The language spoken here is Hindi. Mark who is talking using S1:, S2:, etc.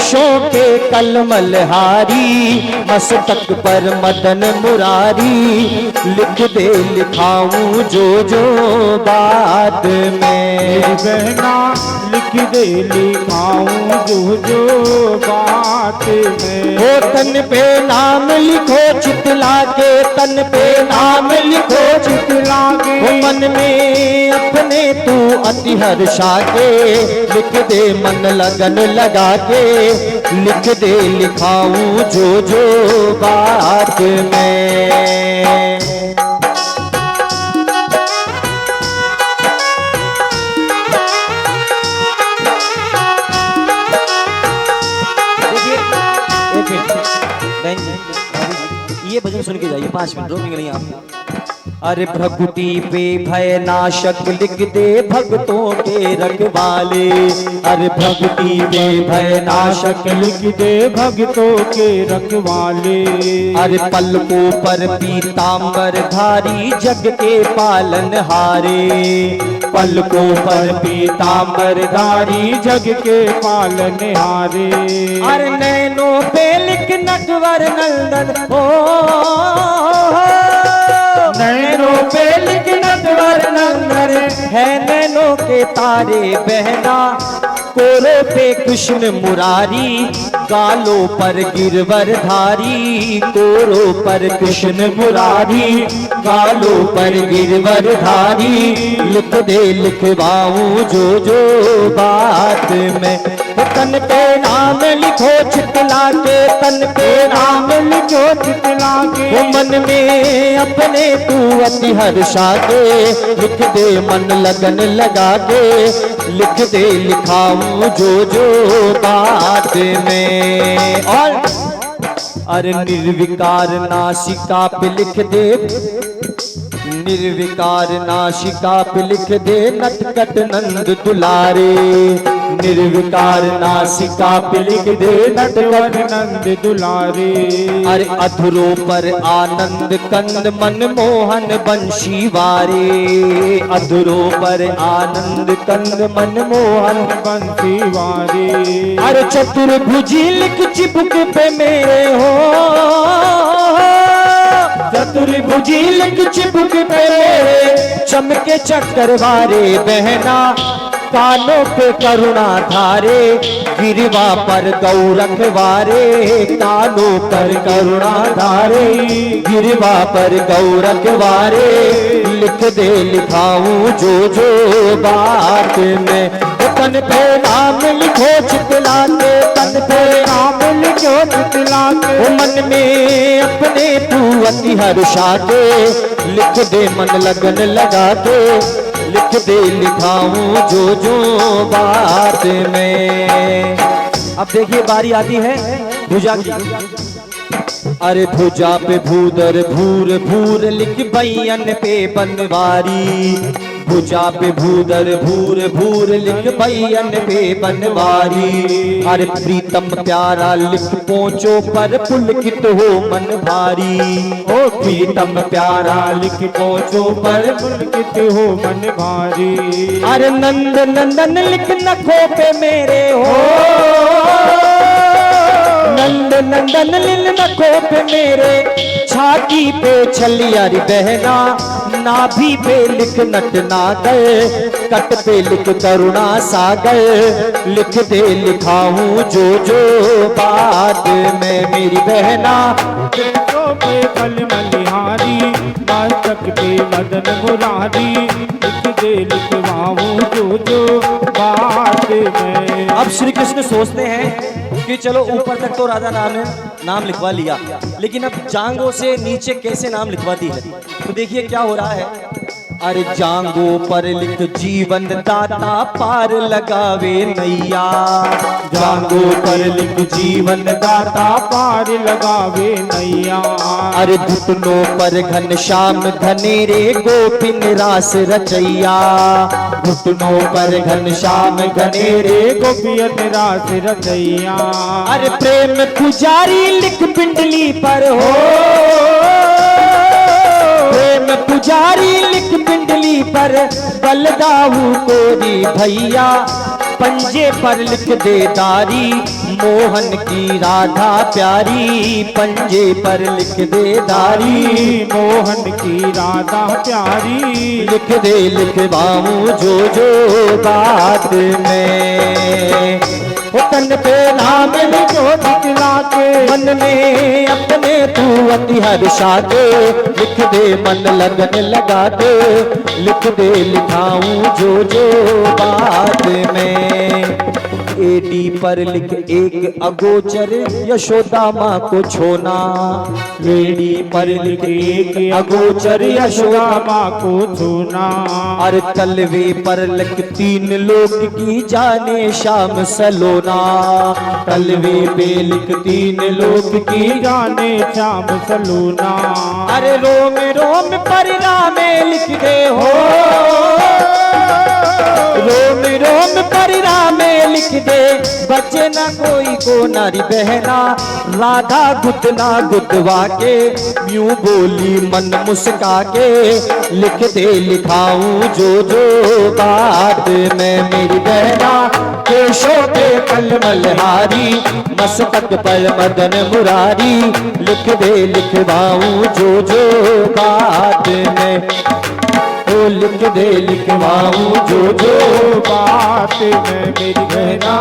S1: देशों के कलमलहारी, मस्तक पर मदन मुरारी, लिख दे लिखाऊं जो जो बाद में।
S2: बहना लिख दे लिखाऊं जो जो बात में।
S1: वो तन पे नाम लिखो चितला के, तन पे नाम लिखो
S2: चितला के।
S1: वो मन में अपने तू अति हर्षा के, लिख दे मन लगन लगा के, लिख दे लिखाऊं जो जो बात में। ये भजन सुन के जाइए, 5 मिनट रोकेंगे नहीं आप। अरे भगुती पे भय नाशक लिख दे भक्तों के रखवाले, अरे भगुती पे भय नाशक
S2: लिख दे भक्तों के रखवाले।
S1: अरे पलकों पर पीतांबर धारी जग के पालन हारे, पलकों पर पीतांबर धारी
S2: जग के पालन हारे।
S1: अरे नैनों पे लिख नटवर नंदन हो, नैनों पे लिख नटवर नंदन है नैनों के तारे बहना, कोरों पे कृष्ण मुरारी, गालों पर गिरवर धारी, कोरों पर कृष्ण मुरारी, गालों पर गिरवर धारी, लिख दे लिखवाऊं जो जो बात में। तन पे नाम लिखो चितला के, तन पे नाम लिखो चितला के, वो मन में अपने तू अति हर्षा के, लिख दे मन लगन लगा के, लिख दे लिखाऊं जो जो बात में। और अरे निर्विकार नासिका पे लिख दे, निर्विकार नासिका पे लिख दे नटखट नंद दुलारे, निर्विकार नासिका पे लिख दे नटखट
S2: नंद दुलारे।
S1: अरे अधरों पर आनंद कंद मनमोहन बंशी वारे, अधरों पर आनंद कंद मनमोहन
S2: बंशी वारे।
S1: अरे चतुर्भुजी लिख चिपक पे मेरे हो, चतुर्भुजी लिख चिपक पे मेरे, चमके चक्रवारे बहना, कानों पे करुणा धारे, गिरवा पर गौरख वारे, कानों पर करुणा धारे, गिरवा पर गौरख वारे, लिख दे लिखाऊं जो जो बात में। तन पे नाम लिखो चितला के, तन पे नाम लिखो चितला के, मन में अपने तू अति हर्षा के, लिख दे मन लगन लगा के, लिख दे लिखाऊं जो जो बात में। अब देखिए बारी आती है भुजा की। अरे भुजा पे भूदर भूर भूर लिख बैयन पे बनवारी, भुजा पे भूदर भूर भूर लिख बैयन पे बनवारी। अरे प्रीतम प्यारा लिख पोंचो पर पुलकित हो मन भारी, ओ प्रीतम प्यारा लिख पोंचो पर
S2: पुलकित हो मन भारी।
S1: अरे नंद नंदन लिख नखों पे मेरे हो, नंद नंदन लिल नखों पे मेरे, छाती पे छलियारी बहना, नाभि पे लिख नट नागर, कट पे लिख करुणा सागर, लिख दे लिखाऊं जो जो बात में मेरी बहना।
S2: पे कल मलिहारी, मस्तक पे मदन मुरारी, लिख दे लिखवाऊं जो जो बात में।
S1: अब श्री कृष्ण सोचते हैं कि चलो ऊपर तक तो राधा नाम लिखवा लिया, लेकिन अब जांघों से नीचे कैसे नाम लिखवाती है। तो देखिए क्या हो रहा है। अरे जांघों पर लिख जीवन दाता पार लगावे नैया, जांघों पर लिख जीवन दाता
S2: पार लगावे नैया।
S1: अरे घुटनों पर घनश्याम घनेरे गोपिन रास रचैया, घुटनों पर घनश्याम घनेरे
S2: गोपियन रास रचैया।
S1: अरे प्रेम पुजारी लिख पिंडली पर हो, प्रेम पुजारी लिख पिंडली पर, बलदाऊ कोरी भैया, पंजे पर लिख दे दारी मोहन की राधा प्यारी, पंजे पर लिख दे दारी
S2: मोहन की राधा प्यारी,
S1: लिख दे लिखवाऊं जो बात में। वो तन पे नाम लिखो
S2: दिखला के
S1: मन में अपने तू अति हर्षा दे, लिख दे मन लगन लगा दे, लिख दे लिखाऊं जो बात में। एडी पर लिख एक अगोचर यशोदा माँ को छोना, एडी पर लिख एक अगोचर यशोदा
S2: माँ को छूना,
S1: और तलवे पर लिख तीन लोक की जाने श्याम सलोना, तलवे पे लिख तीन लोक की
S2: जाने श्याम सलूना।
S1: अरे रोम रोम पर रामे लिख दे हो, रोम रोम पर रामे लिख दे, बचे न कोई को नारी बहना, राधा गुदना गुदवा के यूं बोली मन मुस्का के, लिख दे लिखाऊं जो बात में। मेरी बहना केशों पे कलमलहारी, मस्तक पर मदन मुरारी, लिख दे लिखवाऊं जो बात में। ओ लिख दे लिखवाऊं जो
S2: बात में मेरी बहना।